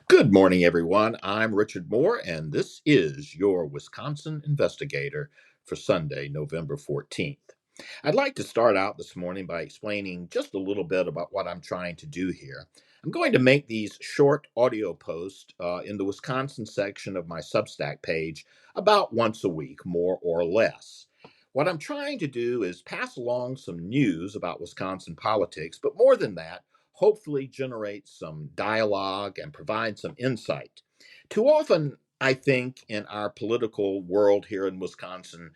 Good morning, everyone. I'm Richard Moore, and this is your Wisconsin Investigator for Sunday, November 14th. I'd like to start out this morning by explaining just a little bit about what I'm trying to do here. I'm going to make these short audio posts in the Wisconsin section of my Substack page about once a week, more or less. What I'm trying to do is pass along some news about Wisconsin politics, but more than that, hopefully generate some dialogue and provide some insight. Too often, I think, in our political world here in Wisconsin,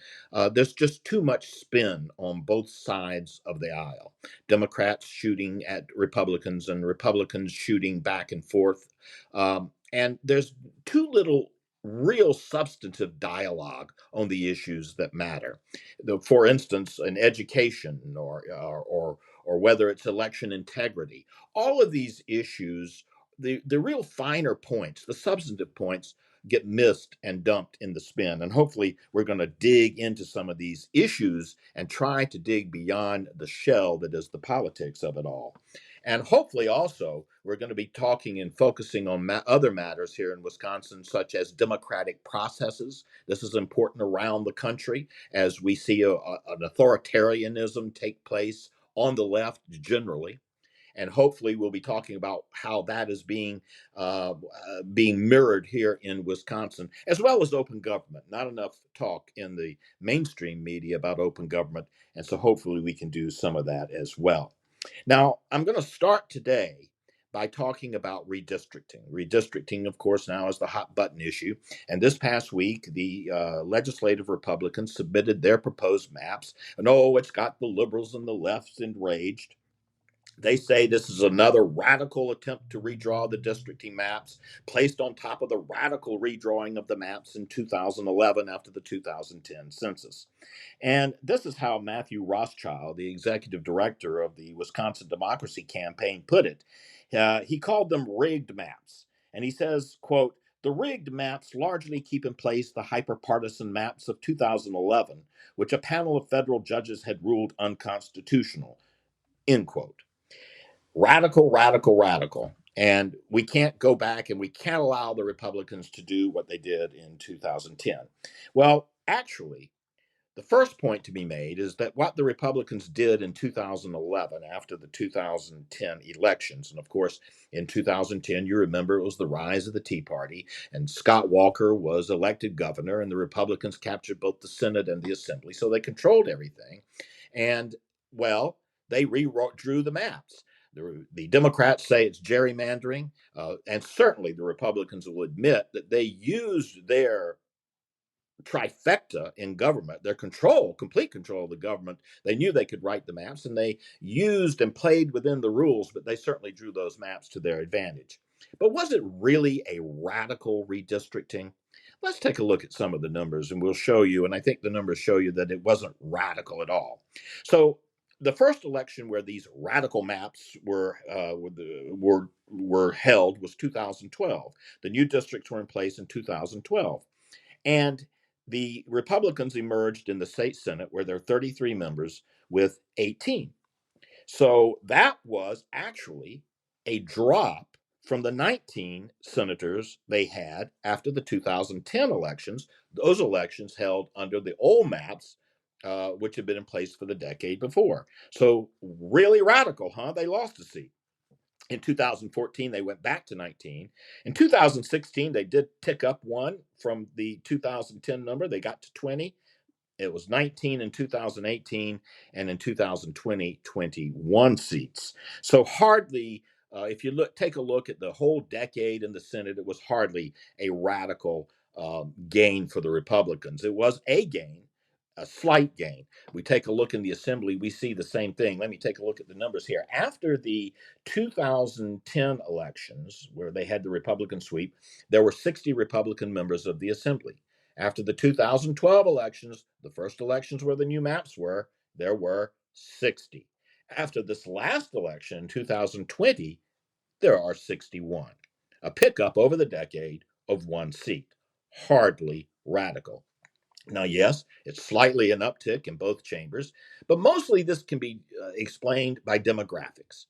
there's just too much spin on both sides of the aisle. Democrats shooting at Republicans and Republicans shooting back and forth. And there's too little real substantive dialogue on the issues that matter. For instance, in education or whether it's election integrity, all of these issues, the real finer points, the substantive points, get missed and dumped in the spin. And hopefully, we're going to dig into some of these issues and try to dig beyond the shell that is the politics of it all. And hopefully, also, we're going to be talking and focusing on other matters here in Wisconsin, such as democratic processes. This is important around the country as we see an authoritarianism take place on the left generally, and hopefully we'll be talking about how that is being mirrored here in Wisconsin, as well as open government. Not enough talk in the mainstream media about open government, and so hopefully we can do some of that as well. Now, I'm going to start today by talking about redistricting. Redistricting, of course, now is the hot button issue. And this past week, the legislative Republicans submitted their proposed maps. And oh, it's got the liberals and the left enraged. They say this is another radical attempt to redraw the districting maps, placed on top of the radical redrawing of the maps in 2011 after the 2010 census. And this is how Matthew Rothschild, the executive director of the Wisconsin Democracy Campaign, put it. He called them rigged maps. And he says, quote, the rigged maps largely keep in place the hyperpartisan maps of 2011, which a panel of federal judges had ruled unconstitutional, end quote. Radical, radical, radical. And we can't go back and we can't allow the Republicans to do what they did in 2010. Well, actually, the first point to be made is that what the Republicans did in 2011 after the 2010 elections, and of course, in 2010, you remember it was the rise of the Tea Party, and Scott Walker was elected governor, and the Republicans captured both the Senate and the Assembly, so they controlled everything. And, well, they drew the maps. The Democrats say it's gerrymandering, and certainly the Republicans will admit that they used their trifecta in government, their control, complete control of the government. They knew they could write the maps and they used and played within the rules, but they certainly drew those maps to their advantage. But was it really a radical redistricting? Let's take a look at some of the numbers and we'll show you, and I think the numbers show you that it wasn't radical at all. So the first election where these radical maps were held was 2012. The new districts were in place in 2012. And the Republicans emerged in the state Senate, where there are 33 members, with 18. So that was actually a drop from the 19 senators they had after the 2010 elections, those elections held under the old maps, which had been in place for the decade before. So, really radical, huh? They lost a seat. In 2014, they went back to 19. In 2016, they did tick up one from the 2010 number. They got to 20. It was 19 in 2018, and in 2020, 21 seats. So hardly, if you take a look at the whole decade in the Senate, it was hardly a radical gain for the Republicans. It was a gain, a slight gain. We take a look in the Assembly, we see the same thing. Let me take a look at the numbers here. After the 2010 elections, where they had the Republican sweep, there were 60 Republican members of the Assembly. After the 2012 elections, the first elections where the new maps were, there were 60. After this last election, 2020, there are 61. A pickup over the decade of one seat. Hardly radical. Now, yes, it's slightly an uptick in both chambers, but mostly this can be explained by demographics.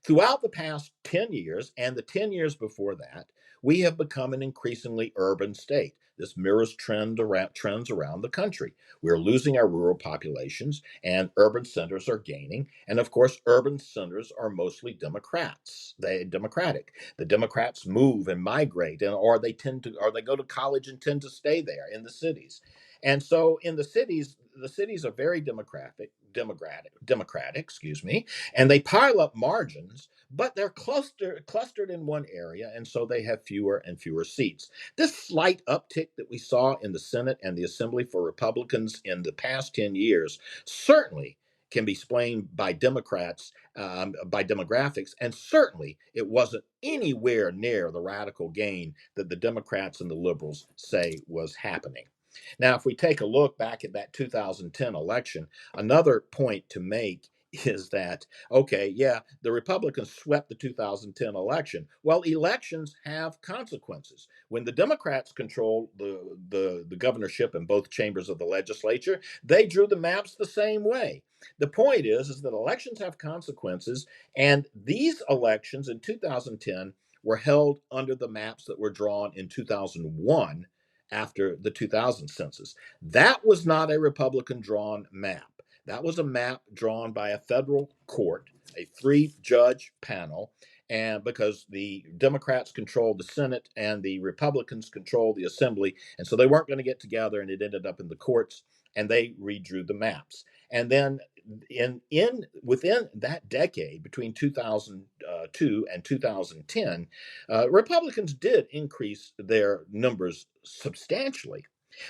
Throughout the past 10 years and the 10 years before that, we have become an increasingly urban state. This mirrors trends around the country. We're losing our rural populations, and urban centers are gaining. And of course, urban centers are mostly Democrats. They Democratic. The Democrats move and migrate, or they go to college and tend to stay there in the cities. And so, in the cities are very democratic, excuse me, and they pile up margins, but they're clustered in one area, and so they have fewer and fewer seats. This slight uptick that we saw in the Senate and the Assembly for Republicans in the past 10 years certainly can be explained by Democrats, by demographics, and certainly it wasn't anywhere near the radical gain that the Democrats and the liberals say was happening. Now, if we take a look back at that 2010 election, another point to make is that, okay, yeah, the Republicans swept the 2010 election. Well, elections have consequences. When the Democrats controlled the governorship in both chambers of the legislature, they drew the maps the same way. The point is that elections have consequences, and these elections in 2010 were held under the maps that were drawn in 2001 after the 2000 census. That was not a Republican drawn map. That was a map drawn by a federal court, a three-judge panel, and because the Democrats controlled the Senate and the Republicans controlled the Assembly, and so they weren't going to get together, and it ended up in the courts, and they redrew the maps. And then in within that decade, between 2002 and 2010, Republicans did increase their numbers substantially.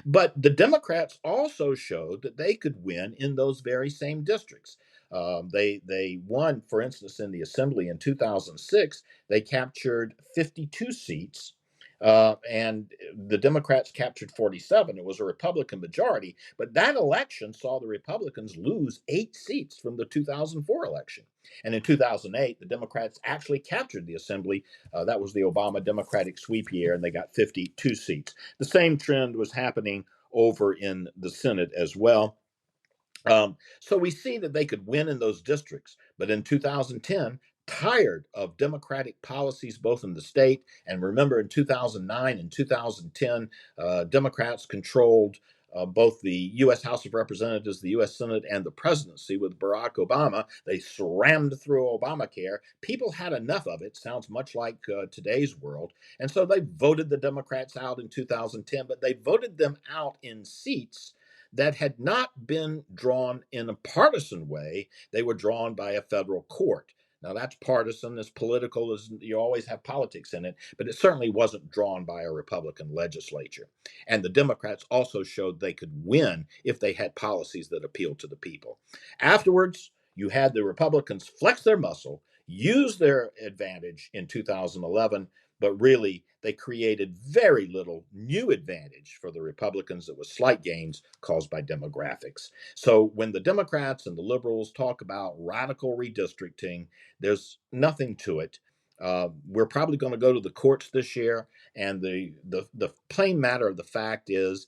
But the Democrats also showed that they could win in those very same districts. They won, for instance, in the Assembly in 2006. They captured 52 seats, and the Democrats captured 47. It was a Republican majority, but that election saw the Republicans lose 8 seats from the 2004 election. And in 2008, the Democrats actually captured the Assembly. That was the Obama Democratic sweep year, and they got 52 seats. The same trend was happening over in the Senate as well. So we see that they could win in those districts. But in 2010, tired of Democratic policies both in the state and remember in 2009 and 2010, Democrats controlled both the U.S. House of Representatives, the U.S. Senate, and the presidency with Barack Obama. They slammed through Obamacare. People had enough of it. Sounds much like today's world. And so they voted the Democrats out in 2010, but they voted them out in seats that had not been drawn in a partisan way. They were drawn by a federal court. Now, that's partisan, as political as you always have politics in it, but it certainly wasn't drawn by a Republican legislature. And the Democrats also showed they could win if they had policies that appealed to the people. Afterwards, you had the Republicans flex their muscle, use their advantage in 2011, but really they created very little new advantage for the Republicans. It was slight gains caused by demographics. So when the Democrats and the liberals talk about radical redistricting, there's nothing to it. We're probably going to go to the courts this year, and the plain matter of the fact is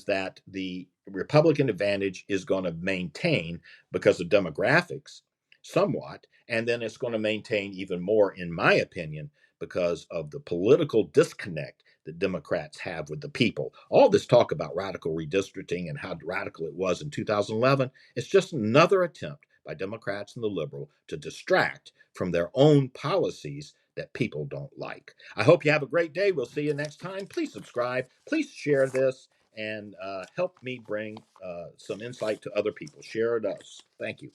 that the Republican advantage is going to maintain because of demographics somewhat, and then it's going to maintain even more, in my opinion, because of the political disconnect that Democrats have with the people. All this talk about radical redistricting and how radical it was in 2011, it's just another attempt by Democrats and the liberal to distract from their own policies that people don't like. I hope you have a great day. We'll see you next time. Please subscribe. Please share this and help me bring some insight to other people. Share it us. Thank you.